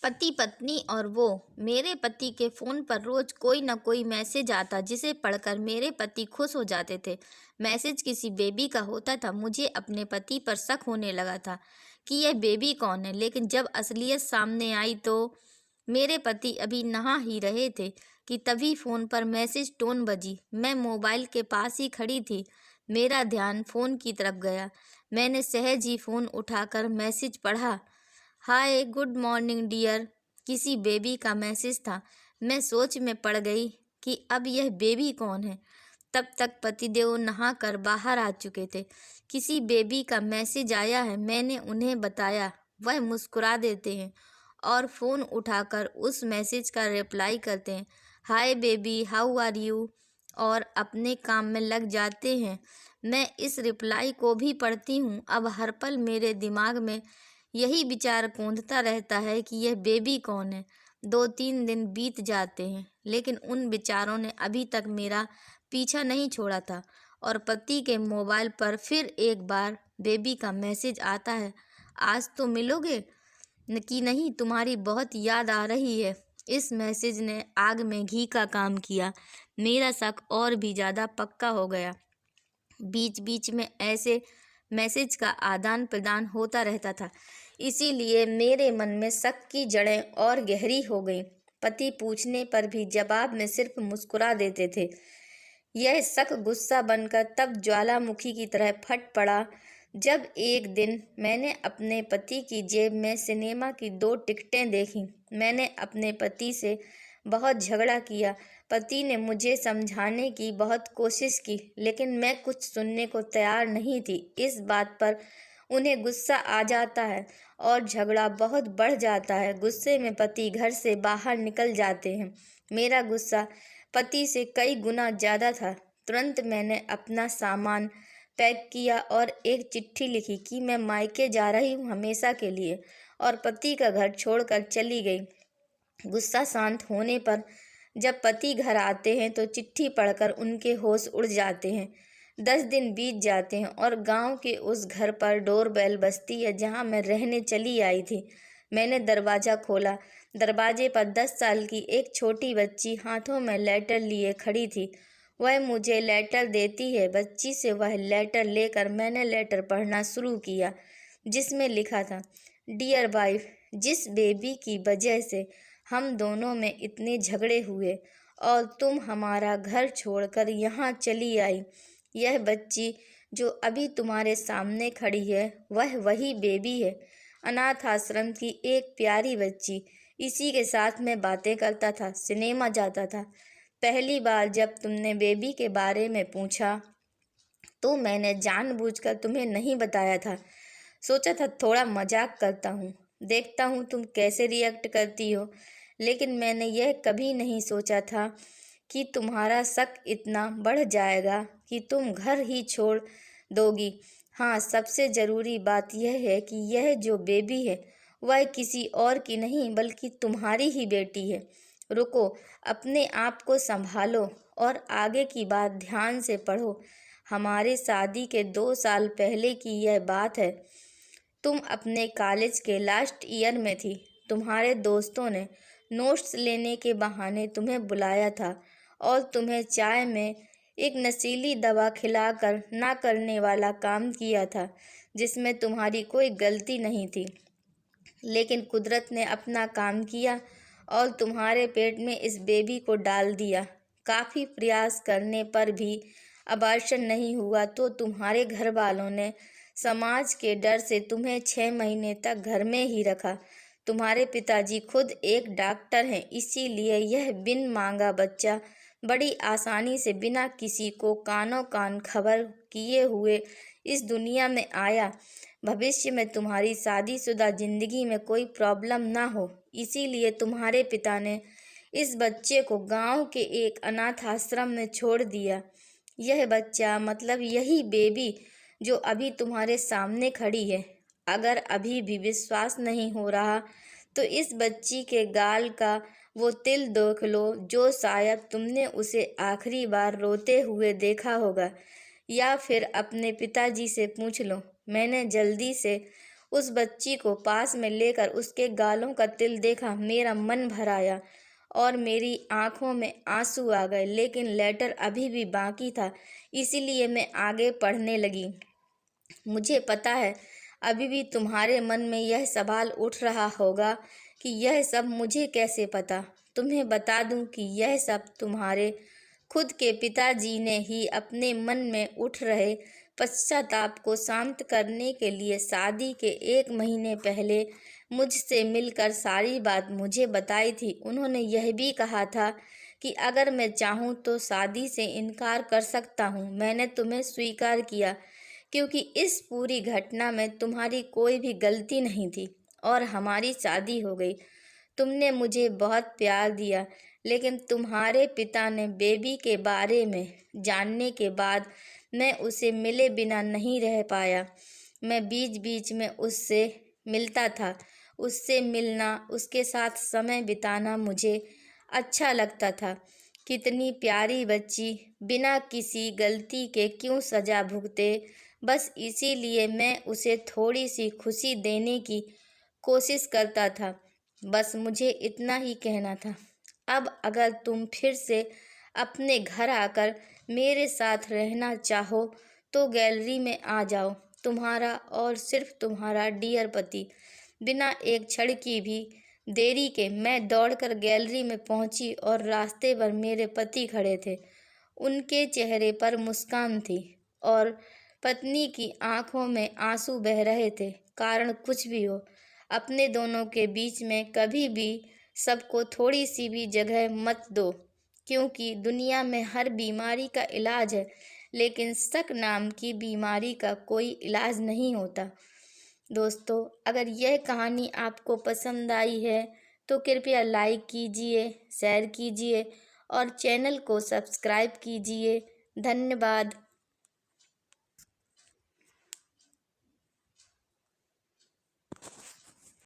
पति पत्नी और वो। मेरे पति के फ़ोन पर रोज़ कोई न कोई मैसेज आता जिसे पढ़कर मेरे पति खुश हो जाते थे। मैसेज किसी बेबी का होता था। मुझे अपने पति पर शक होने लगा था कि यह बेबी कौन है, लेकिन जब असलियत सामने आई तो मेरे पति अभी नहा ही रहे थे कि तभी फ़ोन पर मैसेज टोन बजी। मैं मोबाइल के पास ही खड़ी थी। मेरा ध्यान फ़ोन की तरफ गया। मैंने सहज ही फ़ोन उठाकर मैसेज पढ़ा। Hi good morning dear. किसी बेबी का मैसेज था। मैं सोच में पड़ गई कि अब यह बेबी कौन है। तब तक पतिदेव नहाकर बाहर आ चुके थे। किसी बेबी का मैसेज आया है, मैंने उन्हें बताया। वह मुस्कुरा देते हैं और फ़ोन उठाकर उस मैसेज का रिप्लाई करते हैं, hi baby how are you, और अपने काम में लग जाते हैं। मैं इस रिप्लाई को भी पढ़ती हूँ। अब हर पल मेरे दिमाग में यही विचार गूंजता रहता है कि यह बेबी कौन है। 2-3 दिन बीत जाते हैं, लेकिन उन विचारों ने अभी तक मेरा पीछा नहीं छोड़ा था और पति के मोबाइल पर फिर एक बार बेबी का मैसेज आता है, आज तो मिलोगे कि नहीं, तुम्हारी बहुत याद आ रही है। इस मैसेज ने आग में घी का काम किया। मेरा शक और भी ज़्यादा पक्का हो गया। बीच बीच में ऐसे मैसेज का आदान प्रदान होता रहता था, इसीलिए मेरे मन में शक की जड़ें और गहरी हो गईं। पति पूछने पर भी जवाब में सिर्फ मुस्कुरा देते थे। यह शक गुस्सा बनकर तब ज्वालामुखी की तरह फट पड़ा जब एक दिन मैंने अपने पति की जेब में सिनेमा की 2 टिकटें देखीं। मैंने अपने पति से बहुत झगड़ा किया। पति ने मुझे समझाने की बहुत कोशिश की, लेकिन मैं कुछ सुनने को तैयार नहीं थी। इस बात पर उन्हें गुस्सा आ जाता है और झगड़ा बहुत बढ़ जाता है। गुस्से में पति घर से बाहर निकल जाते हैं। मेरा गुस्सा पति से कई गुना ज़्यादा था। तुरंत मैंने अपना सामान पैक किया और एक चिट्ठी लिखी कि मैं मायके जा रही हूँ हमेशा के लिए, और पति का घर छोड़कर चली गई। गुस्सा शांत होने पर जब पति घर आते हैं तो चिट्ठी पढ़कर उनके होश उड़ जाते हैं। 10 दिन बीत जाते हैं और गांव के उस घर पर डोरबेल बजती है जहां मैं रहने चली आई थी। मैंने दरवाज़ा खोला। दरवाजे पर 10 साल की एक छोटी बच्ची हाथों में लेटर लिए खड़ी थी। वह मुझे लेटर देती है। बच्ची से वह लेटर लेकर मैंने लेटर पढ़ना शुरू किया, जिसमें लिखा था, डियर वाइफ, जिस बेबी की वजह से हम दोनों में इतने झगड़े हुए और तुम हमारा घर छोड़कर यहाँ चली आई, यह बच्ची जो अभी तुम्हारे सामने खड़ी है वह वही बेबी है। अनाथ आश्रम की एक प्यारी बच्ची। इसी के साथ मैं बातें करता था, सिनेमा जाता था। पहली बार जब तुमने बेबी के बारे में पूछा तो मैंने जानबूझकर तुम्हें नहीं बताया था। सोचा था थोड़ा मजाक करता हूँ, देखता हूँ तुम कैसे रिएक्ट करती हो। लेकिन मैंने यह कभी नहीं सोचा था कि तुम्हारा शक इतना बढ़ जाएगा कि तुम घर ही छोड़ दोगी। हाँ, सबसे ज़रूरी बात यह है कि यह जो बेबी है वह किसी और की नहीं बल्कि तुम्हारी ही बेटी है। रुको, अपने आप को संभालो और आगे की बात ध्यान से पढ़ो। हमारे शादी के 2 साल पहले की यह बात है। तुम अपने कॉलेज के लास्ट ईयर में थी। तुम्हारे दोस्तों ने नोट्स लेने के बहाने तुम्हें बुलाया था और तुम्हें चाय में एक नशीली दवा खिलाकर ना करने वाला काम किया था, जिसमें तुम्हारी कोई गलती नहीं थी। लेकिन कुदरत ने अपना काम किया और तुम्हारे पेट में इस बेबी को डाल दिया। काफ़ी प्रयास करने पर भी अबॉर्शन नहीं हुआ तो तुम्हारे घर वालों ने समाज के डर से तुम्हें 6 महीने तक घर में ही रखा। तुम्हारे पिताजी खुद एक डॉक्टर हैं, इसीलिए यह बिन मांगा बच्चा बड़ी आसानी से बिना किसी को कानों कान खबर किए हुए इस दुनिया में आया। भविष्य में तुम्हारी शादीशुदा जिंदगी में कोई प्रॉब्लम ना हो, इसीलिए तुम्हारे पिता ने इस बच्चे को गांव के एक अनाथ आश्रम में छोड़ दिया। यह बच्चा मतलब यही बेबी जो अभी तुम्हारे सामने खड़ी है। अगर अभी भी विश्वास नहीं हो रहा तो इस बच्ची के गाल का वो तिल देख लो जो शायद तुमने उसे आखिरी बार रोते हुए देखा होगा, या फिर अपने पिताजी से पूछ लो। मैंने जल्दी से उस बच्ची को पास में लेकर उसके गालों का तिल देखा, मेरा मन भर आया और मेरी आंखों में आंसू आ गए। लेकिन लेटर अभी भी बाकी था, इसीलिए मैं आगे पढ़ने लगी। मुझे पता है अभी भी तुम्हारे मन में यह सवाल उठ रहा होगा कि यह सब मुझे कैसे पता। तुम्हें बता दूं कि यह सब तुम्हारे खुद के पिताजी ने ही अपने मन में उठ रहे पश्चाताप को शांत करने के लिए शादी के 1 महीने पहले मुझसे मिलकर सारी बात मुझे बताई थी। उन्होंने यह भी कहा था कि अगर मैं चाहूँ तो शादी से इनकार कर सकता हूँ। मैंने तुम्हें स्वीकार किया क्योंकि इस पूरी घटना में तुम्हारी कोई भी गलती नहीं थी और हमारी शादी हो गई। तुमने मुझे बहुत प्यार दिया, लेकिन तुम्हारे पिता ने बेबी के बारे में जानने के बाद मैं उसे मिले बिना नहीं रह पाया। मैं बीच बीच में उससे मिलता था। उससे मिलना, उसके साथ समय बिताना मुझे अच्छा लगता था। कितनी प्यारी बच्ची, बिना किसी गलती के क्यों सज़ा भुगते। बस इसीलिए मैं उसे थोड़ी सी खुशी देने की कोशिश करता था। बस मुझे इतना ही कहना था। अब अगर तुम फिर से अपने घर आकर मेरे साथ रहना चाहो तो गैलरी में आ जाओ। तुम्हारा और सिर्फ तुम्हारा डियर पति। बिना एक क्षण की भी देरी के मैं दौड़कर गैलरी में पहुंची और रास्ते पर मेरे पति खड़े थे। उनके चेहरे पर मुस्कान थी और पत्नी की आंखों में आंसू बह रहे थे। कारण कुछ भी हो, अपने दोनों के बीच में कभी भी सबको थोड़ी सी भी जगह मत दो, क्योंकि दुनिया में हर बीमारी का इलाज है, लेकिन शक नाम की बीमारी का कोई इलाज नहीं होता। दोस्तों, अगर यह कहानी आपको पसंद आई है तो कृपया लाइक कीजिए, शेयर कीजिए और चैनल को सब्सक्राइब कीजिए। धन्यवाद।